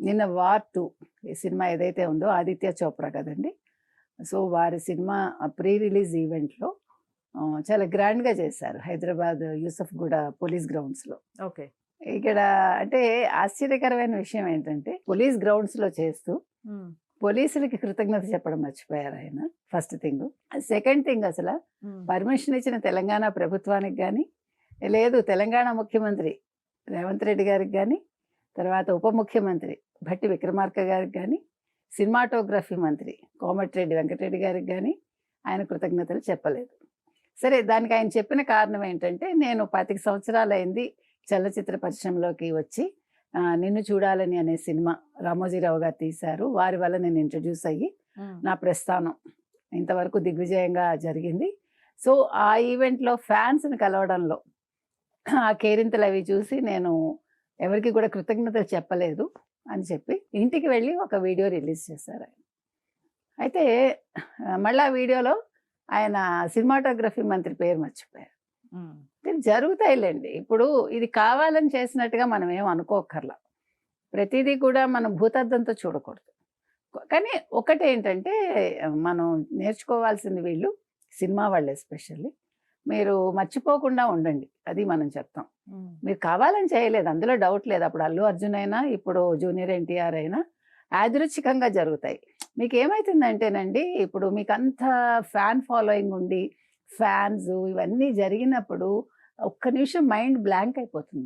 నిన్న 'వార్ 2' ఈ సినిమా ఏదైతే ఉందో ఆదిత్య చోప్రా కదండీ. సో, వారి సినిమా ప్రీ రిలీజ్ ఈవెంట్‌లో చాలా గ్రాండ్‌గా చేశారు. హైదరాబాద్ యూసఫ్‌గూడ పోలీస్ గ్రౌండ్స్‌లో. ఓకే. ఇక్కడ అంటే ఆశ్చర్యకరమైన విషయం ఏంటంటే పోలీస్ గ్రౌండ్స్‌లో చేస్తూ హ్మ్. పోలీసులకి కృతజ్ఞత చెప్పడం మర్చిపోయారాయన ఫస్ట్ థింగు. సెకండ్ థింగ్ హ్మ్. పర్మిషన్ ఇచ్చిన తెలంగాణ ప్రభుత్వానికి గానీ, లేదు తెలంగాణ ముఖ్యమంత్రి రేవంత్ రెడ్డి గారికి గానీ, తర్వాత ఉప ముఖ్యమంత్రి భట్టి విక్రమార్క గారికి గానీ, సినిమాటోగ్రఫీ మంత్రి కోమటిరెడ్డి వెంకటరెడ్డి గారికి గానీ, ఆయన కృతజ్ఞతలు చెప్పలేదు. సరే దానికి ఆయన చెప్పిన కారణం ఏంటంటే, నేను 25 సంవత్సరాలయింది చలనచిత్ర పరిశ్రమలోకి వచ్చి 'నిన్ను చూడాలని' అనే సినిమా రామోజీరావు గారు తీశారు. వారి వల్ల నేను ఇంట్రొడ్యూస్ అయ్యి హ్మ్. నా ప్రస్థానం ఇంతవరకు దిగ్విజయంగా జరిగింది. సో, ఆ ఈవెంట్‌లో ఫ్యాన్స్‌ని కలవడంలో ఆ కేరింతలవి చూసి నేను ఎవరికీ కూడా కృతజ్ఞతలు చెప్పలేదు అని చెప్పి ఇంటికి వెళ్ళి ఒక వీడియో రిలీజ్ చేశారాయన. అయితే మళ్ళా వీడియోలో ఆయన సినిమాటోగ్రఫీ మంత్రి పేరు మర్చిపోయారు. హ్మ్. జరుగుతాయిలెండి. ఇప్పుడు ఇది కావాలని చేసినట్టుగా మనం ఏం అనుకోక్కర్లా. ప్రతీదీ కూడా మనం భూతద్దంతో చూడకూడదు. కానీ ఒకటేంటంటే మనం నేర్చుకోవాల్సింది వీళ్ళు సినిమా వాళ్ళు ఎస్పెషల్లీ మీరు మర్చిపోకుండా ఉండండి. అది మనం చెప్తాం. హ్మ్. మీరు కావాలని చేయలేదు. అందులో డౌట్ లేదు. అప్పుడు అల్లు అర్జున్ అయినా, ఇప్పుడు జూనియర్ ఎన్టీఆర్ అయినా యాదృచ్ఛికంగా జరుగుతాయి. మీకేమైతుందంటేనండి, ఇప్పుడు మీకంత ఫ్యాన్ ఫాలోయింగ్ ఉండి, ఫ్యాన్స్ ఇవన్నీ జరిగినప్పుడు ఒక్క నిమిషం మైండ్ బ్లాంక్ అయిపోతుంది.